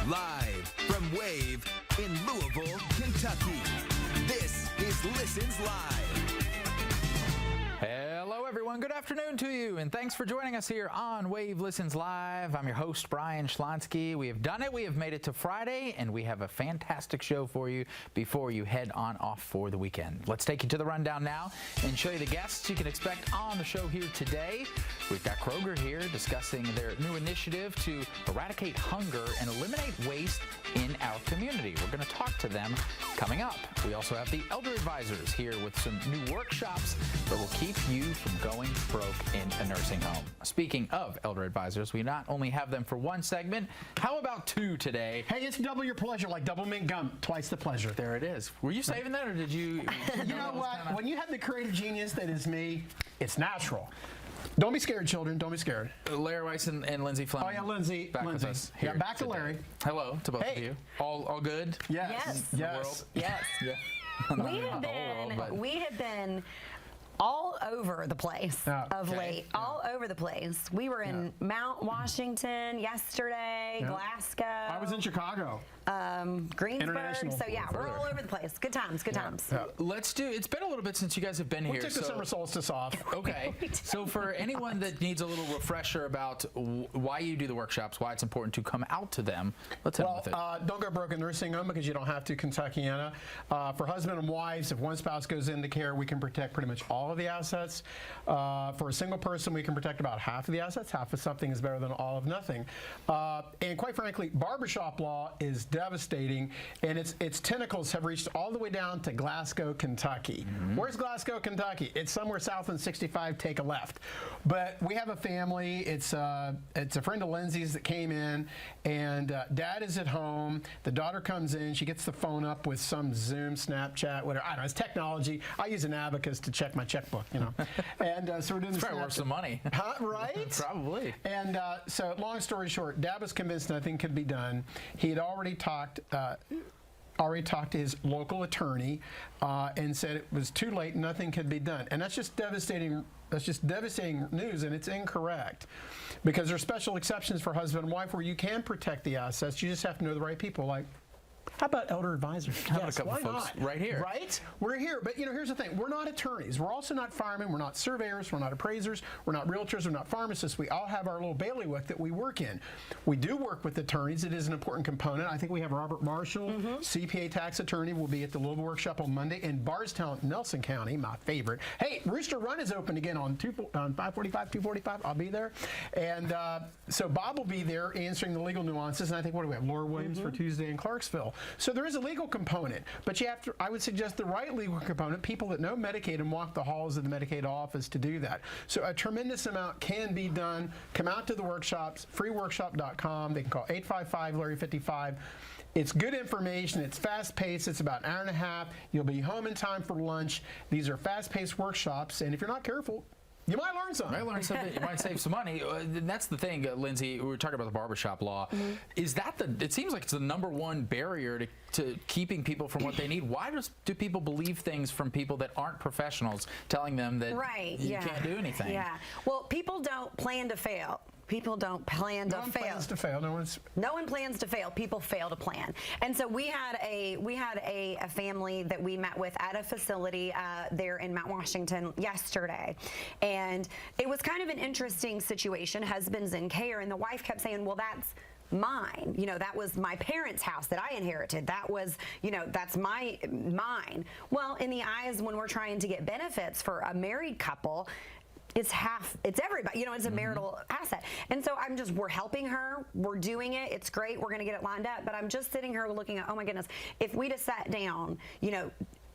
Live from Wave in Louisville, Kentucky. This is Listens Live. Hello, everyone. Good afternoon to you, and thanks for joining us here on Wave Listens Live. I'm your host, Brian Schlonsky. We have done it. We have made it to Friday, and we have a fantastic show for you before you head on off for the weekend. Let's take you to the rundown now and show you the guests you can expect on the show here today. We've got Kroger here discussing their new initiative to eradicate hunger and eliminate waste in our community. We're going to talk to them coming up. We also have the Elder Advisors here with some new workshops that will keep you from going broke in a nursing home. Speaking of Elder Advisors, we not only have them for one segment, how about two today? Hey, it's double your pleasure, like double mint gum, twice the pleasure. There it is. Were you saving that, or did you? You know what? When you have the creative genius that is me, it's natural. Don't be scared, children. Don't be scared. Larry Weiss and Lindsay Fleming. Oh, yeah, Lindsay. Back with us here. Yeah, back to today. Larry. Hello to both of you. All good? Yes. Yes. Yes. Yeah. We have been all over the place of late. All over the place. We were in Mount Washington yesterday, Glasgow. I was in Chicago. Greensburg. So yeah, we're all over the place. Good times. Good times. Let's do. It's been a little bit since you guys have been here. We took the summer solstice off. Okay. So for anyone that needs a little refresher about why you do the workshops, why it's important to come out to them, let's hit with it. Don't go broke in nursing home because you don't have to, Kentuckiana. For husband and wives, if one spouse goes into care, we can protect pretty much all of the assets. For a single person, we can protect about half of the assets. Half of something is better than all of nothing. And quite frankly, barbershop law is devastating, and its tentacles have reached all the way down to Glasgow, Kentucky. Where's Glasgow, Kentucky? It's somewhere south on 65, take a left. But we have a family. It's a friend of Lindsay's that came in, and dad is at home. The daughter comes in. She gets the phone up with some Zoom, Snapchat, whatever. I don't know. It's technology. I use an abacus to check my checkbook, you know. And so we're doing this. Probably worth some money. Huh? Right? Probably. And so long story short, dad was convinced nothing could be done. He had already talked to his local attorney and said it was too late, nothing could be done. And that's just devastating. That's just devastating news, and it's incorrect, because there's special exceptions for husband and wife where you can protect the assets. You just have to know the right people. Like, how about Elder Advisors? Yes, a couple folks right here. Right? We're here. But, you know, here's the thing. We're not attorneys. We're also not firemen. We're not surveyors. We're not appraisers. We're not realtors. We're not pharmacists. We all have our little bailiwick that we work in. We do work with attorneys. It is an important component. I think we have Robert Marshall, CPA tax attorney, will be at the Louisville workshop on Monday. And Bardstown, Nelson County, my favorite. Hey, Rooster Run is open again on 545, 245. I'll be there. And so Bob will be there answering the legal nuances. And I think, what do we have? Laura Williams for Tuesday in Clarksville. So there is a legal component, but you have to, I would suggest the right legal component, people that know Medicaid and walk the halls of the Medicaid office to do that. So a tremendous amount can be done. Come out to the workshops, freeworkshop.com. They can call 855-LARRY-55. It's good information. It's fast-paced. It's about an hour and a half. You'll be home in time for lunch. These are fast-paced workshops, and if you're not careful, you might learn something. You might learn something. You might save some money. And that's the thing, Lindsay. We were talking about the barbershop law. Is that it seems like it's the #1 barrier to keeping people from what they need. Why do people believe things from people that aren't professionals telling them that you can't do anything? Yeah. Well, people don't plan to fail. People don't plan to fail. No one plans to fail. No one plans to fail. People fail to plan. And so we had a family that we met with at a facility there in Mount Washington yesterday, and it was kind of an interesting situation. Husband's in care, and the wife kept saying, "Well, that's mine. You know, that was my parents' house that I inherited. That was, you know, that's mine." Well, in the eyes when we're trying to get benefits for a married couple, it's everybody, you know, it's a marital asset. And so we're helping her, we're doing it, it's great, we're gonna get it lined up, but I'm just sitting here looking at, oh my goodness, if we'd have sat down, you know,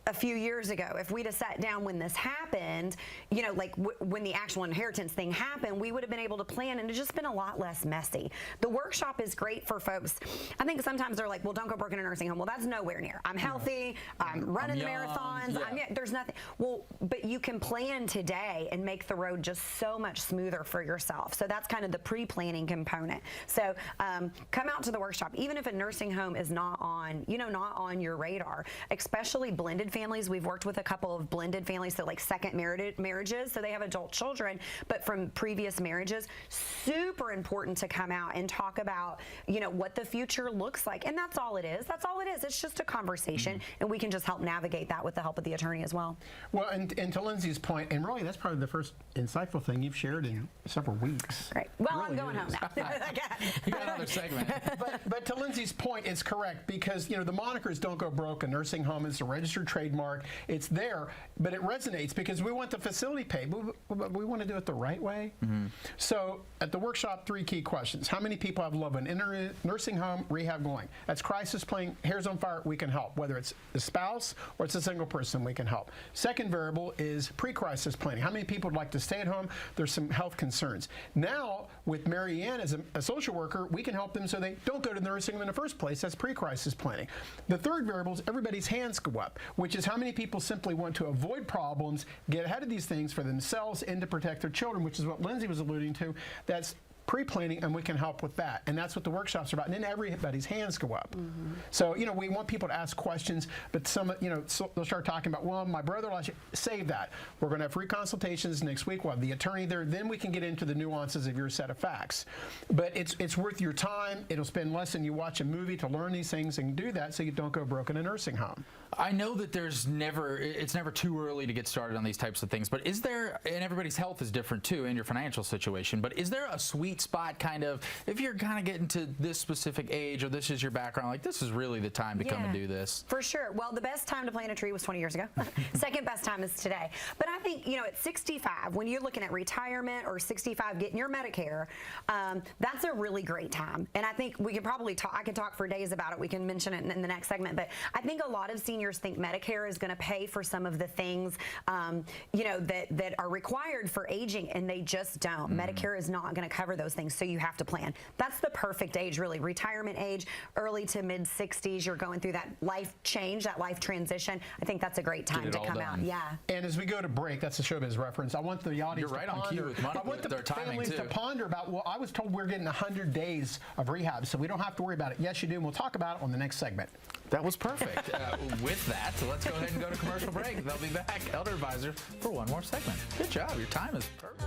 a few years ago, if we'd have sat down when this happened, you know, like when the actual inheritance thing happened, we would have been able to plan, and it's just been a lot less messy. The workshop is great for folks. I think sometimes they're like, well, don't go broke in a nursing home. Well, that's nowhere near. I'm healthy. I'm running the marathons. There's nothing. Well, but you can plan today and make the road just so much smoother for yourself. So that's kind of the pre-planning component. So come out to the workshop, even if a nursing home is not on your radar, especially blended blended families. We've worked with a couple of blended families, so like second marriages, so they have adult children, but from previous marriages. Super important to come out and talk about, what the future looks like. And that's all it is. That's all it is. It's just a conversation, and we can just help navigate that with the help of the attorney as well. Well, and to Lindsay's point, and really that's probably the first insightful thing you've shared in several weeks. Right. Well, Really I'm going home now. You got another segment. But to Lindsay's point, it's correct because the monikers don't go broke. A nursing home is a registered trademark. It's there, but it resonates because we want the facility paid. But we want to do it the right way. So at the workshop, 3 key questions: how many people have love in a nursing home, rehab going? That's crisis planning. Hair's on fire. We can help. Whether it's a spouse or it's a single person, we can help. Second variable is pre-crisis planning. How many people would like to stay at home? There's some health concerns. Now with Mary Ann as a social worker, we can help them so they don't go to the nursing home in the first place. That's pre-crisis planning. The third variable is everybody's hands go up, which is how many people simply want to avoid problems, get ahead of these things for themselves and to protect their children, which is what Lindsay was alluding to. That's pre-planning, and we can help with that. And that's what the workshops are about. And then everybody's hands go up. So, we want people to ask questions, but some, so they'll start talking about, well, my brother-in-law, save that. We're going to have free consultations next week. We'll have the attorney there. Then we can get into the nuances of your set of facts. But it's worth your time. It'll spend less than you watch a movie to learn these things and do that so you don't go broke in a nursing home. I know that it's never too early to get started on these types of things, but is there, and everybody's health is different too, and your financial situation, but is there a sweet spot kind of, if you're kind of getting to this specific age or this is your background, like this is really the time to come and do this? For sure. Well, the best time to plant a tree was 20 years ago. Second best time is today. But I think, at 65, when you're looking at retirement or 65, getting your Medicare, that's a really great time. And I think we can probably talk, I can talk for days about it. We can mention it in the next segment. But I think a lot of seniors think Medicare is going to pay for some of the things, that are required for aging, and they just don't. Medicare is not going to cover those things, so you have to plan. That's the perfect age, really. Retirement age, early to mid 60s, you're going through that life change, that life transition. I think that's a great time to come out. Yeah. And as we go to break, that's a showbiz reference. I want the audience You're right to on ponder. cue with I want the their timing families too. to ponder about, well, I was told we're getting 100 days of rehab, so we don't have to worry about it. Yes, you do, and we'll talk about it on the next segment. That was perfect. With that, so let's go ahead and go to commercial break. They'll be back, Elder Advisors, for one more segment. Good job. Your time is perfect.